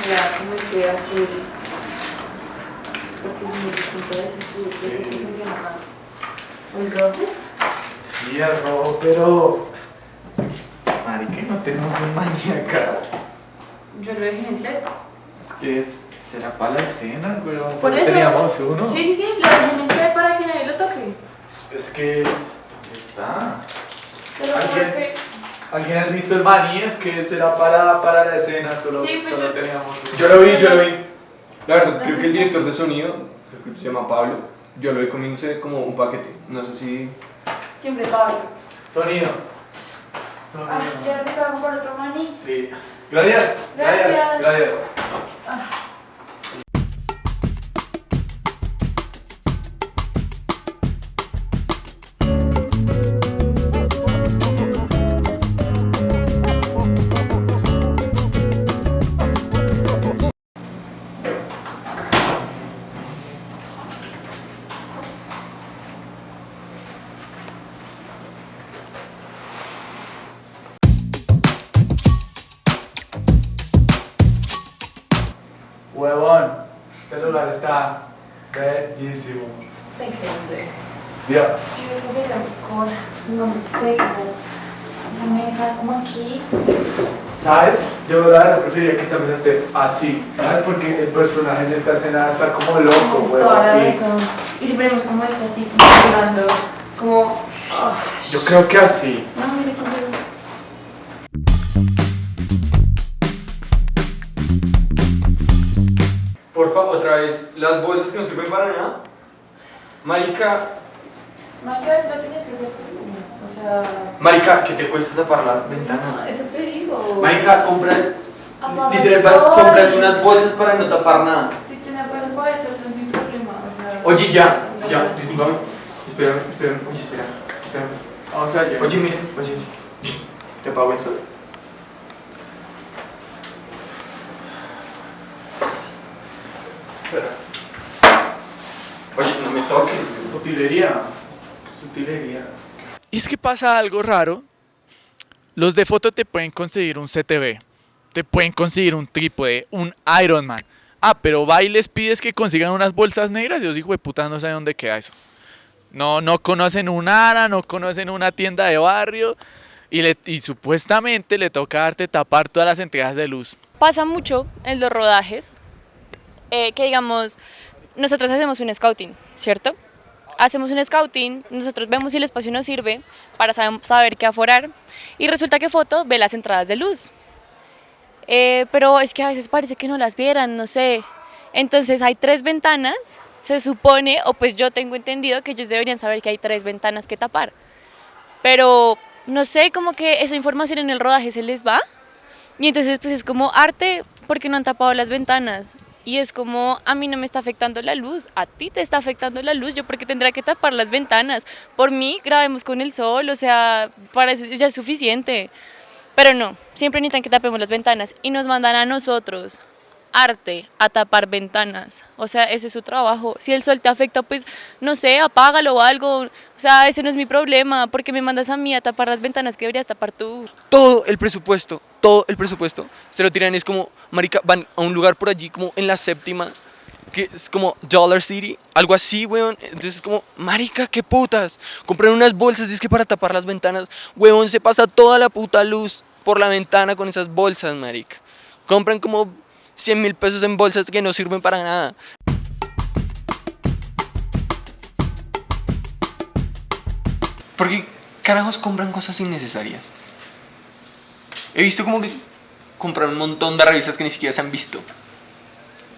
era como este azul, porque es muy distinto de ese azul, sí, que funciona más. ¿O el rojo? Sí, el rojo, pero... Marica, no tenemos un maníaca. Yo lo dejé en el set. Es que será para la escena, weón. Por Solo eso. teníamos uno. Sí, sí, sí, lo dejé en el set para que nadie lo toque. Es que... ¿Dónde está? Pero ¿Alguien? porque... ¿Alguien ha visto el maní? Es que será para la escena, solo, Sí, pero solo yo- teníamos uno. Yo lo vi. La verdad, creo que el director de sonido, creo que se llama Pablo, yo lo vi comiéndose como un paquete. No sé si... Siempre Pablo. Sonido. Ah, ya me cago por otro maní. Sí. Gracias. Gracias. Gracias. Huevón. Este lugar está bellísimo. Está increíble. Dios. Y luego llegamos con, digamos, esa mesa como aquí. ¿Sabes? Yo la verdad preferiría que esta mesa esté así, ¿sabes? Porque el personaje de esta escena está como loco, Tienes toda la huevón. razón. Y siempre vemos como esto así, como hablando, como... Yo creo que así. No, mire cómo... Porfa, otra vez, las bolsas que no sirven para nada. Marica, Marica, eso lo tenía que hacer tú. O sea... Marica, ¿qué te cuesta tapar las ventanas? No, eso te digo. Marica, compras, Apaga el literal, sol. compras unas bolsas para no tapar nada. Si te la puedes apagar, eso no es mi problema. O sea... Oye, ya, discúlpame. Espera, oye, espera. Vamos allá. Oye, miren, oye, te apago el sol. Espera. Oye, no me toques. Sutilería. Sutilería. Y es que pasa algo raro. Los de foto te pueden conseguir un CTV, te pueden conseguir un trípode, un Ironman. Ah, pero va y les pides que consigan unas bolsas negras y los hijos de puta no saben dónde queda eso. No conocen un ARA, no conocen una tienda de barrio y supuestamente le toca darte tapar todas las entradas de luz. Pasa mucho en los rodajes que digamos, nosotros hacemos un scouting, ¿cierto? Hacemos un scouting, nosotros vemos si el espacio nos sirve para saber qué aforar y resulta que foto ve las entradas de luz. Pero es que a veces parece que no las vieran, no sé. Entonces hay 3 ventanas, se supone, o pues yo tengo entendido que ellos deberían saber que hay 3 ventanas que tapar. Pero no sé, como que esa información en el rodaje se les va. Y entonces pues es como arte porque no han tapado las ventanas. Y es como, a mí no me está afectando la luz, a ti te está afectando la luz, yo porque tendré que tapar las ventanas. Por mí, grabemos con el sol, o sea, para eso ya es suficiente. Pero no, siempre necesitan que tapemos las ventanas y nos mandan a nosotros, arte, a tapar ventanas. O sea, ese es su trabajo. Si el sol te afecta, pues, no sé, apágalo o algo. O sea, ese no es mi problema, porque me mandas a mí a tapar las ventanas que deberías tapar tú. Todo el presupuesto, se lo tiran. Es como, marica, van a un lugar por allí como en la séptima, que es como Dollar City, algo así, weón. Entonces es como, marica, qué putas. Compran unas bolsas, es que para tapar las ventanas, weón, se pasa toda la puta luz por la ventana con esas bolsas, marica. Compran como 100.000 pesos en bolsas que no sirven para nada. ¿Por qué carajos compran cosas innecesarias? He visto como que compran un montón de revistas que ni siquiera se han visto.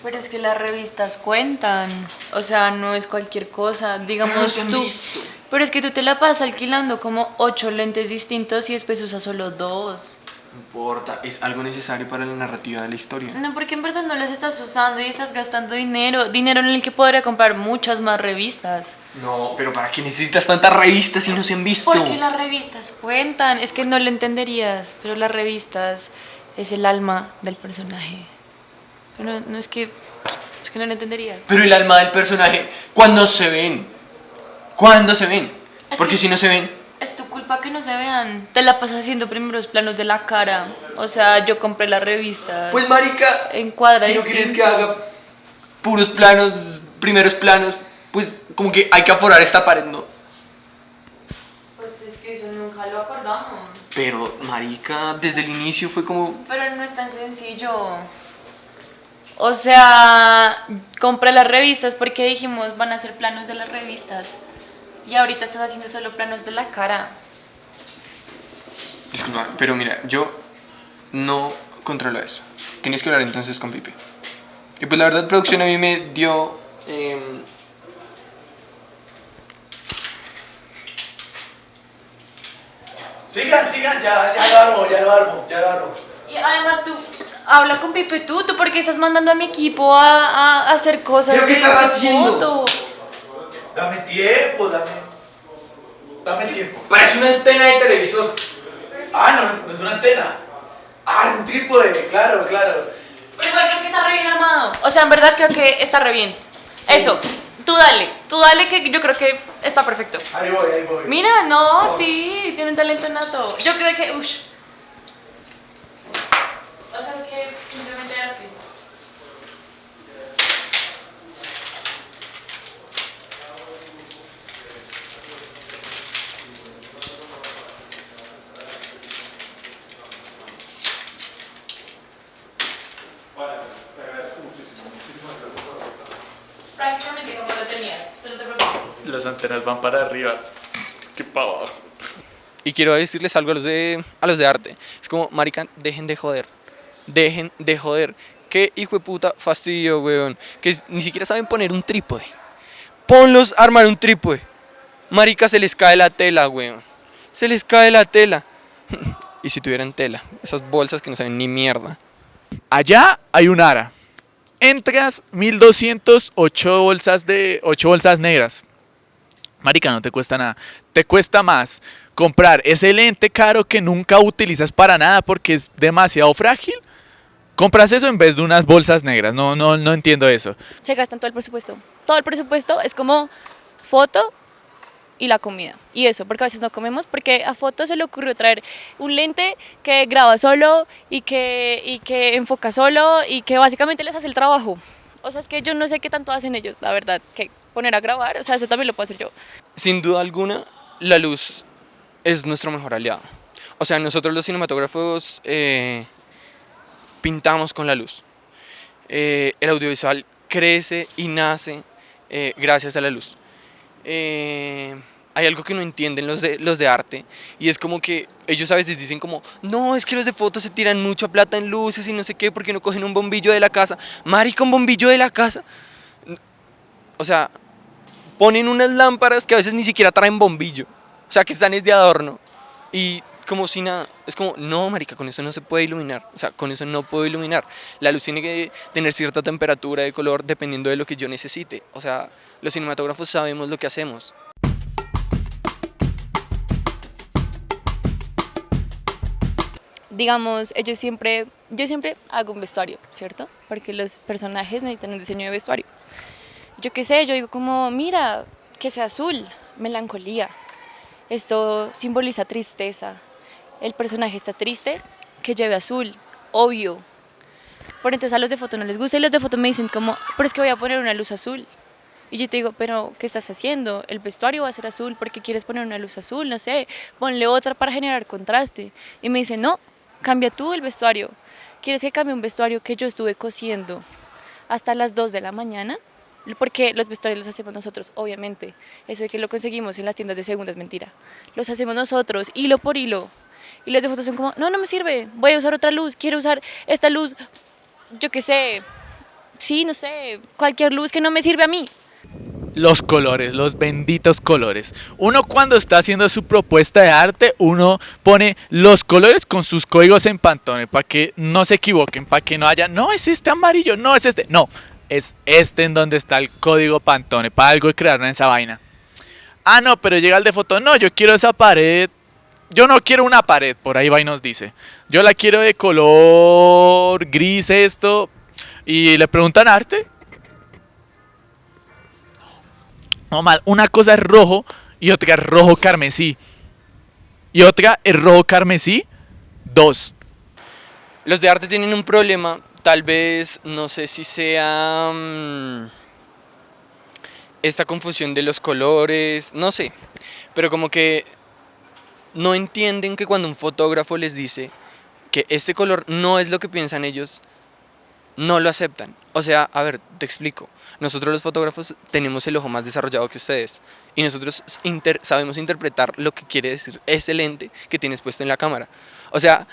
Pero es que las revistas cuentan, o sea, no es cualquier cosa, digamos Pero no se han tú. visto. Pero es que tú te la pasas alquilando como 8 lentes distintos y después usas solo 2. No importa, es algo necesario para la narrativa de la historia. No, porque en verdad no las estás usando y estás gastando dinero en el que podría comprar muchas más revistas. No, pero ¿para qué necesitas tantas revistas si no se han visto? Porque las revistas cuentan, es que no lo entenderías, pero las revistas es el alma del personaje. Pero no es que no lo entenderías. Pero el alma del personaje, ¿cuándo se ven? ¿Cuándo se ven? Es Porque que- si no se ven, Es tu culpa para que no se vean. Te la pasas haciendo primeros planos de la cara. O sea, yo compré la revista. Pues marica, Encuadra si no quieres que distinto. haga puros planos, primeros planos, pues como que hay que aforar esta pared, ¿no? Pues es que eso nunca lo acordamos. Pero marica, desde el inicio fue como... Pero no es tan sencillo. O sea, compré las revistas porque dijimos van a hacer planos de las revistas. Y ahorita estás haciendo solo planos de la cara. Disculpa, pero mira, yo no controlo eso. Tienes que hablar entonces con Pipe. Y pues la verdad, producción a mí me dio... Sigan, ya lo armo. Y además tú, habla con Pipe tú porque estás mandando a mi equipo a hacer cosas ¿Pero qué de estás haciendo? foto. Dame tiempo. Dame tiempo. Parece una antena de televisor. Ah, no es una antena. Ah, es un trípode, claro. Pero igual creo que está re bien armado. O sea, en verdad creo que está re bien. Eso, tú dale que yo creo que está perfecto. Ahí voy. Mira, no, sí, tiene un talento nato. Yo creo que, o sea, es que simplemente arte. Prácticamente como lo tenías, tú no te preocupes. Las antenas van para arriba. Qué pavo. Y quiero decirles algo a los de arte. Es como, marica, dejen de joder. Qué hijo de puta fastidio, weón. Que ni siquiera saben poner un trípode. Ponlos a armar un trípode. Marica, se les cae la tela, weón. Se les cae la tela. Y si tuvieran tela, esas bolsas que no saben ni mierda. Allá hay un ara. Entras 1208 bolsas negras. Marica, no te cuesta nada. Te cuesta más comprar ese lente caro que nunca utilizas para nada porque es demasiado frágil. Compras eso en vez de unas bolsas negras. No entiendo eso. Se gastan todo el presupuesto. Todo el presupuesto es como foto y la comida. Y eso, porque a veces no comemos, porque a foto se le ocurrió traer un lente que graba solo y que enfoca solo y que básicamente les hace el trabajo. O sea, es que yo no sé qué tanto hacen ellos, la verdad, que poner a grabar, o sea, eso también lo puedo hacer yo. Sin duda alguna, la luz es nuestro mejor aliado. O sea, nosotros los cinematógrafos pintamos con la luz. El audiovisual crece y nace gracias a la luz. Hay algo que no entienden los de arte y es como que ellos a veces dicen como no, es que los de fotos se tiran mucha plata en luces y no sé qué porque no cogen un bombillo de la casa. Marica, un bombillo de la casa. O sea, ponen unas lámparas que a veces ni siquiera traen bombillo. O sea, que están es de adorno. Y como si nada, es como, no, marica, con eso no se puede iluminar. O sea, con eso no puedo iluminar. La luz tiene que tener cierta temperatura de color dependiendo de lo que yo necesite. O sea, los cinematógrafos sabemos lo que hacemos. Digamos, yo siempre hago un vestuario, ¿cierto? Porque los personajes necesitan un diseño de vestuario. Yo qué sé, yo digo como, mira, que sea azul, melancolía. Esto simboliza tristeza. El personaje está triste, que lleve azul, obvio. Por entonces a los de foto no les gusta y los de foto me dicen como, pero es que voy a poner una luz azul. Y yo te digo, pero ¿qué estás haciendo? El vestuario va a ser azul, ¿por qué quieres poner una luz azul? No sé, ponle otra para generar contraste. Y me dicen, no, cambia tú el vestuario. ¿Quieres que cambie un vestuario que yo estuve cosiendo hasta las 2 de la mañana? Porque los vestuarios los hacemos nosotros, obviamente. Eso de que lo conseguimos en las tiendas de segunda es mentira. Los hacemos nosotros, hilo por hilo. Y los de fotos son como, no me sirve, voy a usar otra luz, quiero usar esta luz, yo qué sé, sí, no sé, cualquier luz que no me sirve a mí. Los colores, los benditos colores. Uno cuando está haciendo su propuesta de arte, uno pone los colores con sus códigos en Pantone para que no se equivoquen, para que no haya, no es este amarillo, no es este, no, es este en donde está el código Pantone, para algo crearon esa vaina. Ah, no, pero llega el de foto, no, yo quiero esa pared, yo no quiero una pared, por ahí va y nos dice, yo la quiero de color gris esto, y le preguntan arte. No mal, una cosa es rojo y otra es rojo carmesí. Y otra es rojo carmesí 2. Los de arte tienen un problema, tal vez, no sé si sea esta confusión de los colores, no sé, pero como que no entienden que cuando un fotógrafo les dice que este color no es lo que piensan ellos, no lo aceptan. O sea, a ver, te explico. Nosotros los fotógrafos tenemos el ojo más desarrollado que ustedes y nosotros sabemos interpretar lo que quiere decir ese lente que tienes puesto en la cámara. O sea,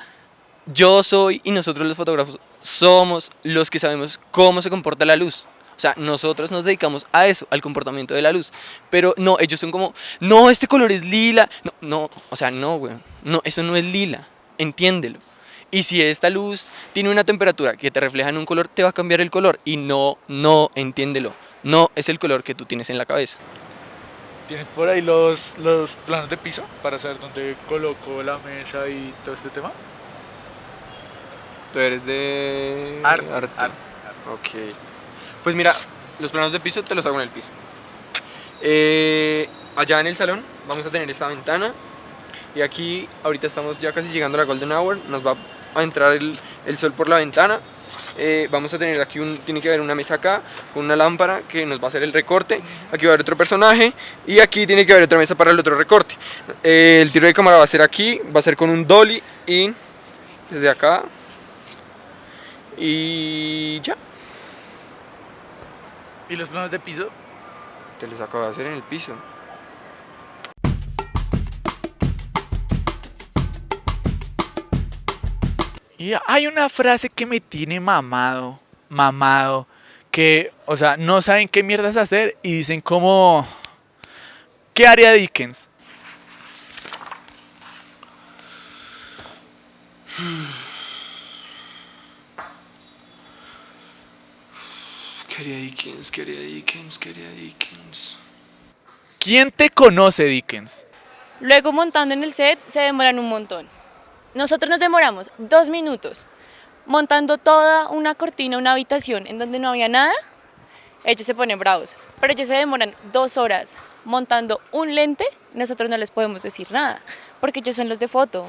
yo soy y nosotros los fotógrafos somos los que sabemos cómo se comporta la luz. O sea, nosotros nos dedicamos a eso, al comportamiento de la luz. Pero no, ellos son como, no, este color es lila. No, no, o sea, no, güey. No, eso no es lila. Entiéndelo. Y si esta luz tiene una temperatura que te refleja en un color, te va a cambiar el color. Y no, entiéndelo. No es el color que tú tienes en la cabeza. ¿Tienes por ahí los planos de piso para saber dónde coloco la mesa y todo este tema? Tú eres de... Arte. Ok. Pues mira, los planos de piso te los hago en el piso. Allá en el salón vamos a tener esta ventana. Y aquí ahorita estamos ya casi llegando a la Golden Hour. Nos va a entrar el sol por la ventana. Vamos a tener aquí tiene que haber una mesa acá con una lámpara que nos va a hacer el recorte. Aquí va a haber otro personaje y aquí tiene que haber otra mesa para el otro recorte. El tiro de cámara va a ser aquí, va a ser con un dolly y desde acá y ya. ¿Y los planos de piso? Te los acabo de hacer en el piso. Y hay una frase que me tiene mamado, que, o sea, no saben qué mierdas hacer y dicen como, ¿qué haría Dickens? Quería Dickens. ¿Quién te conoce, Dickens? Luego montando en el set se demoran un montón. Nosotros nos demoramos 2 minutos montando toda una cortina, una habitación en donde no había nada. Ellos se ponen bravos, pero ellos se demoran 2 horas montando un lente. Nosotros no les podemos decir nada, porque ellos son los de foto.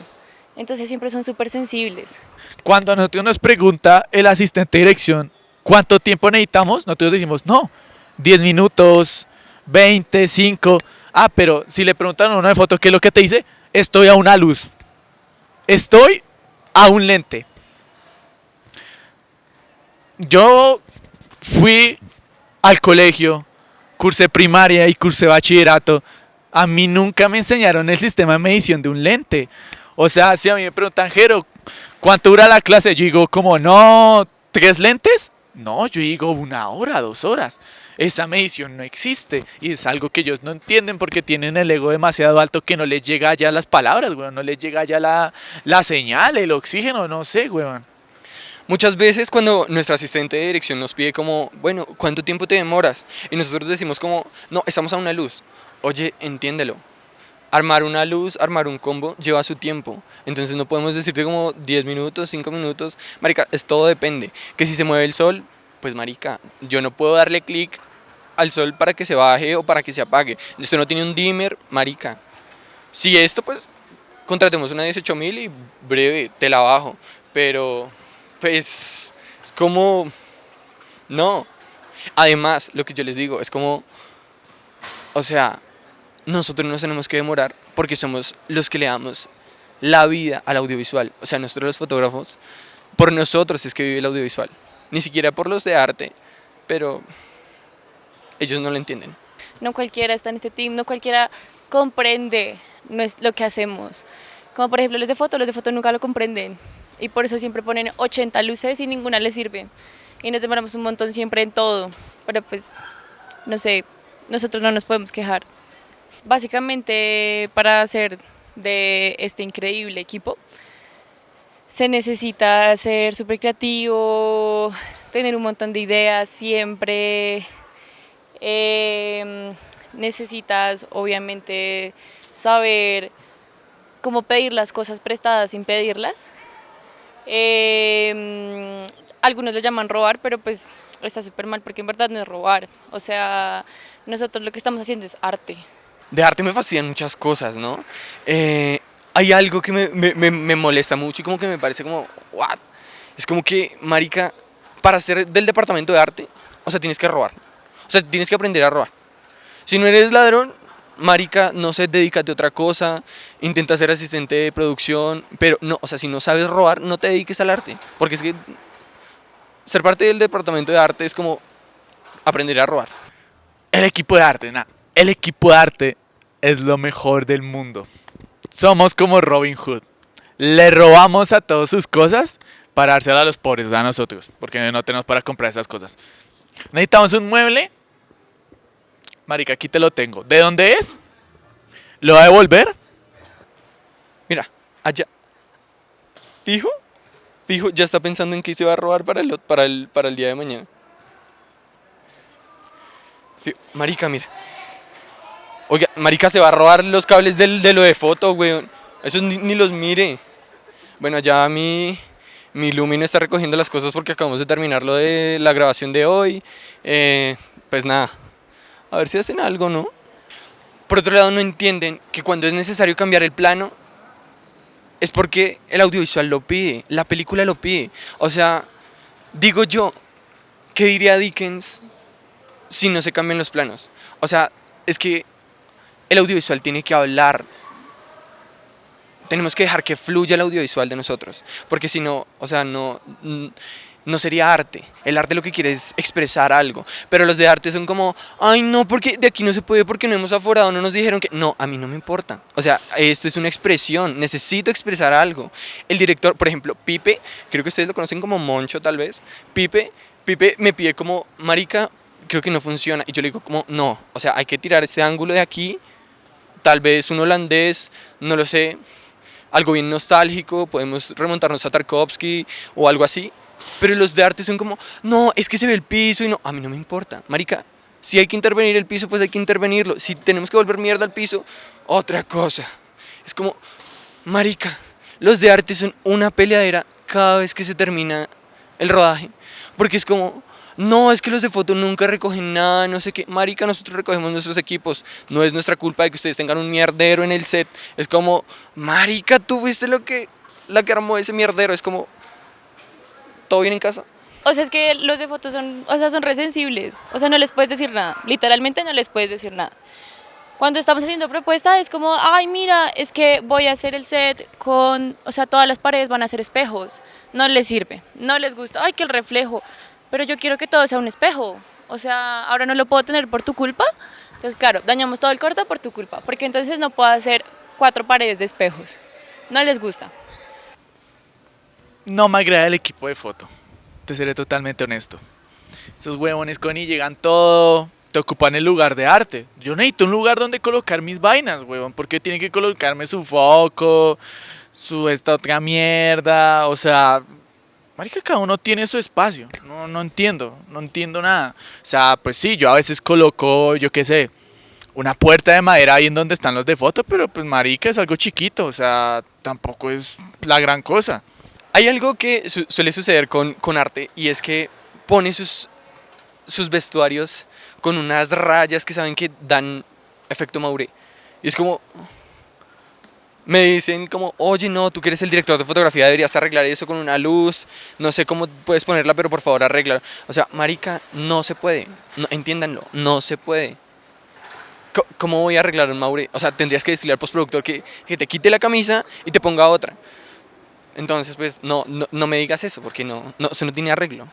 Entonces siempre son súper sensibles. Cuando a nosotros nos pregunta el asistente de dirección cuánto tiempo necesitamos, nosotros decimos, no, 10 minutos, 20, 5. Ah, pero si le preguntan a uno de foto, ¿qué es lo que te dice? Estoy a una luz. Estoy a un lente. Yo fui al colegio, cursé primaria y cursé bachillerato. A mí nunca me enseñaron el sistema de medición de un lente. O sea, si a mí me preguntan, Jero, ¿cuánto dura la clase? Yo digo, como, no, 3 lentes. No, yo digo 1 hora, 2 horas. Esa medición no existe y es algo que ellos no entienden porque tienen el ego demasiado alto que no les llega ya las palabras, weón, no les llega ya la señal, el oxígeno, no sé, weón. Muchas veces cuando nuestro asistente de dirección nos pide como, bueno, ¿cuánto tiempo te demoras? Y nosotros decimos como, no, estamos a una luz. Oye, entiéndelo. Armar una luz, armar un combo lleva su tiempo. Entonces no podemos decirte como 10 minutos, 5 minutos. Marica, todo depende. Que si se mueve el sol, pues marica, yo no puedo darle clic al sol para que se baje o para que se apague. Esto no tiene un dimmer, marica. Si esto, pues, contratemos una 18.000 y breve, te la bajo. Pero, pues, es como... No. Además, lo que yo les digo es como... O sea, nosotros nos tenemos que demorar porque somos los que le damos la vida al audiovisual. O sea, nosotros los fotógrafos, por nosotros es que vive el audiovisual. Ni siquiera por los de arte, pero ellos no lo entienden. No cualquiera está en este team, no cualquiera comprende lo que hacemos. Como por ejemplo los de foto nunca lo comprenden. Y por eso siempre ponen 80 luces y ninguna les sirve. Y nos demoramos un montón siempre en todo. Pero pues, no sé, nosotros no nos podemos quejar. Básicamente, para hacer de este increíble equipo, se necesita ser súper creativo, tener un montón de ideas siempre. Necesitas, obviamente, saber cómo pedir las cosas prestadas sin pedirlas. Algunos lo llaman robar, pero pues está súper mal porque en verdad no es robar. O sea, nosotros lo que estamos haciendo es arte. De arte me fascinan muchas cosas, ¿no? hay algo que me molesta mucho y como que me parece como, what? Es como que, marica, para ser del departamento de arte, o sea, tienes que robar. O sea, tienes que aprender a robar. Si no eres ladrón, marica, no sé, dedícate a otra cosa, intenta ser asistente de producción, pero no, o sea, si no sabes robar, no te dediques al arte. Porque es que ser parte del departamento de arte es como aprender a robar. El equipo de arte, nada. El equipo de arte es lo mejor del mundo. Somos como Robin Hood. Le robamos a todos sus cosas para dárselas a los pobres, a nosotros, porque no tenemos para comprar esas cosas. Necesitamos un mueble. Marica, aquí te lo tengo. ¿De dónde es? ¿Lo va a devolver? Mira, allá. Fijo, ya está pensando en qué se va a robar para el día de mañana. Fijo, marica, mira. Oiga, marica, se va a robar los cables de lo de foto, weón. Esos ni los mire. Bueno, ya mi Lumi no está recogiendo las cosas porque acabamos de terminar lo de la grabación de hoy. Pues nada, a ver si hacen algo, ¿no? Por otro lado, no entienden que cuando es necesario cambiar el plano es porque el audiovisual lo pide, la película lo pide. O sea, digo yo, ¿qué diría Dickens si no se cambian los planos? O sea, es que el audiovisual tiene que hablar. Tenemos que dejar que fluya el audiovisual de nosotros, porque si no, o sea, no sería arte. El arte lo que quiere es expresar algo, pero los de arte son como, ay no, porque de aquí no se puede, porque no hemos aforado, no nos dijeron que... No, a mí no me importa. O sea, esto es una expresión, necesito expresar algo. El director, por ejemplo, Pipe, creo que ustedes lo conocen como Moncho tal vez, Pipe me pide como, marica, creo que no funciona, y yo le digo como, no, o sea, hay que tirar este ángulo de aquí, tal vez un holandés, no lo sé, algo bien nostálgico, podemos remontarnos a Tarkovsky o algo así. Pero los de arte son como, no, es que se ve el piso y no, a mí no me importa, marica. Si hay que intervenir el piso, pues hay que intervenirlo. Si tenemos que volver mierda al piso, otra cosa. Es como, marica, los de arte son una peleadera cada vez que se termina el rodaje. Porque es como, no, es que los de foto nunca recogen nada, no sé qué. Marica, nosotros recogemos nuestros equipos. No es nuestra culpa de que ustedes tengan un mierdero en el set. Es como, marica, tú fuiste la que armó ese mierdero. Es como, ¿todo bien en casa? O sea, es que los de fotos son, o sea, son re sensibles. O sea, no les puedes decir nada. Literalmente no les puedes decir nada. Cuando estamos haciendo propuesta es como, ay, mira, es que voy a hacer el set con, o sea, todas las paredes van a ser espejos. No les sirve, no les gusta. Ay, que el reflejo. Pero yo quiero que todo sea un espejo. O sea, ahora no lo puedo tener por tu culpa. Entonces, claro, dañamos todo el corto por tu culpa. Porque entonces no puedo hacer 4 paredes de espejos. No les gusta. No me agrada el equipo de foto. Te seré totalmente honesto. Esos huevones con y llegan todo. Te ocupan el lugar de arte. Yo necesito un lugar donde colocar mis vainas, huevón. Porque tienen que colocarme su foco, esta otra mierda. O sea, marica, cada uno tiene su espacio. No entiendo nada. O sea, pues sí, yo a veces coloco, yo qué sé, una puerta de madera ahí en donde están los de foto, pero pues marica, es algo chiquito. O sea, tampoco es la gran cosa. Hay algo que suele suceder con arte y es que pone sus vestuarios con unas rayas que saben que dan efecto Mauré. Y es como, me dicen como, oye no, tú que eres el director de fotografía deberías arreglar eso con una luz, no sé cómo puedes ponerla, pero por favor arregla. O sea, marica, no se puede, no, entiéndanlo, no se puede. ¿Cómo voy a arreglar un Mauré? O sea, tendrías que decirle al postproductor que te quite la camisa y te ponga otra. Entonces, pues, no me digas eso, porque eso no tiene arreglo.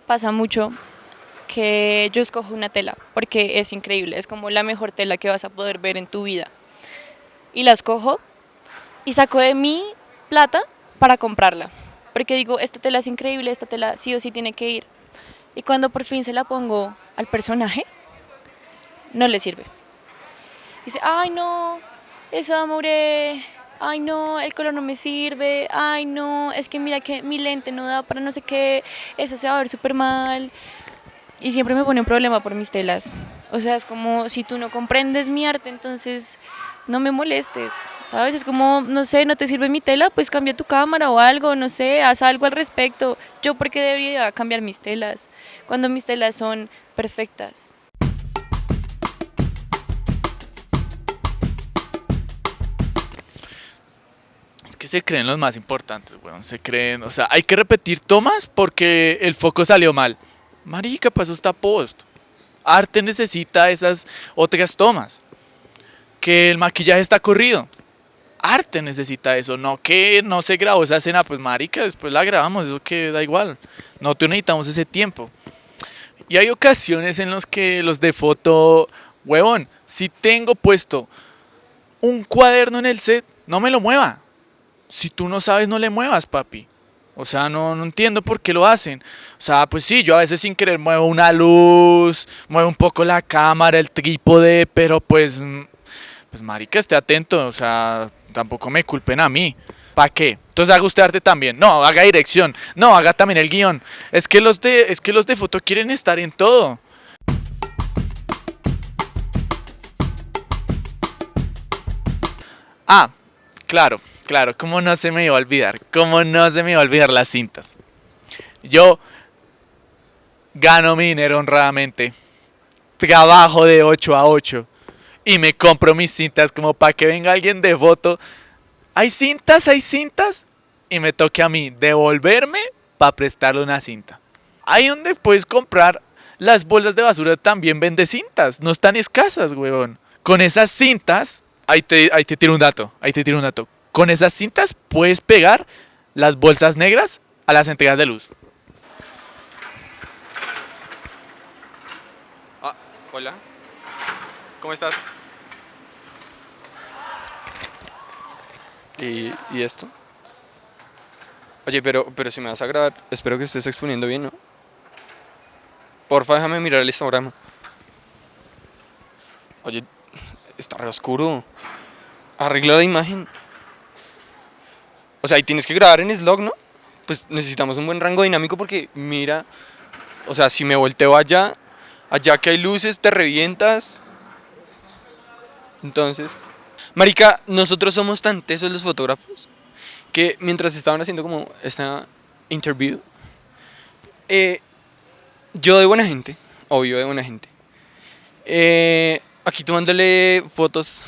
Pasa mucho que yo escojo una tela, porque es increíble, es como la mejor tela que vas a poder ver en tu vida. Y la escojo y saco de mi plata para comprarla, porque digo, esta tela es increíble, esta tela sí o sí tiene que ir. Y cuando por fin se la pongo al personaje, no le sirve. Dice, ay no, eso amore, ay no, el color no me sirve, ay no, es que mira que mi lente no da para no sé qué, eso se va a ver súper mal. Y siempre me pone un problema por mis telas. O sea, es como, si tú no comprendes mi arte, entonces no me molestes, ¿sabes? Es como, no sé, no te sirve mi tela, pues cambia tu cámara o algo, no sé, haz algo al respecto. ¿Yo por qué debería cambiar mis telas cuando mis telas son perfectas? que se creen los más importantes, weón. Se creen, o sea, hay que repetir tomas porque el foco salió mal. Marica, pues eso está post. Arte necesita esas otras tomas. Que el maquillaje está corrido. Arte necesita eso, no que no se grabó esa escena, pues marica, después la grabamos, eso que da igual. Nosotros necesitamos ese tiempo. Y hay ocasiones en las que los de foto, huevón, si tengo puesto un cuaderno en el set, no me lo mueva. Si tú no sabes, no le muevas, papi. O sea, no entiendo por qué lo hacen. O sea, pues sí, yo a veces sin querer muevo una luz, muevo un poco la cámara, el trípode, pero pues marica, esté atento. O sea, tampoco me culpen a mí. ¿Para qué? Entonces haga usted arte también. No, haga dirección. No, haga también el guión. Es que los de foto quieren estar en todo. Ah, claro, cómo no se me iba a olvidar, cómo no se me iba a olvidar las cintas. Yo gano mi dinero honradamente, trabajo de 8 a 8 y me compro mis cintas como para que venga alguien de foto. Hay cintas y me toque a mí devolverme para prestarle una cinta. Ahí donde puedes comprar las bolsas de basura también vende cintas, no están escasas, huevón. Con esas cintas... Ahí te tiro un dato. Con esas cintas puedes pegar las bolsas negras a las entregas de luz. Ah, hola. ¿Cómo estás? ¿Y esto? Oye, pero si me vas a grabar, espero que estés exponiendo bien, ¿no? Porfa, déjame mirar el histograma. Oye, está re oscuro. Arregla la imagen. O sea, y tienes que grabar en slog, ¿no? Pues necesitamos un buen rango dinámico porque mira, o sea, si me volteo allá que hay luces, te revientas. Entonces, marica, nosotros somos tan tesos los fotógrafos que mientras estaban haciendo como esta interview, yo de buena gente, obvio de buena gente, aquí tomándole fotos,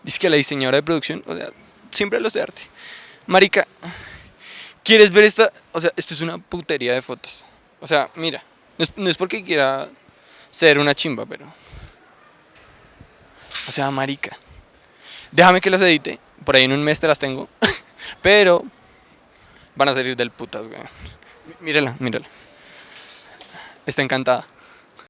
dice que a la diseñadora de producción, o sea, siempre a los de arte. Marica, ¿quieres ver esta? O sea, esto es una putería de fotos. O sea, mira, no es porque quiera ser una chimba, pero... O sea, marica, déjame que las edite, por ahí en un mes te las tengo, pero van a salir del putas, güey. Mírala. Está encantada.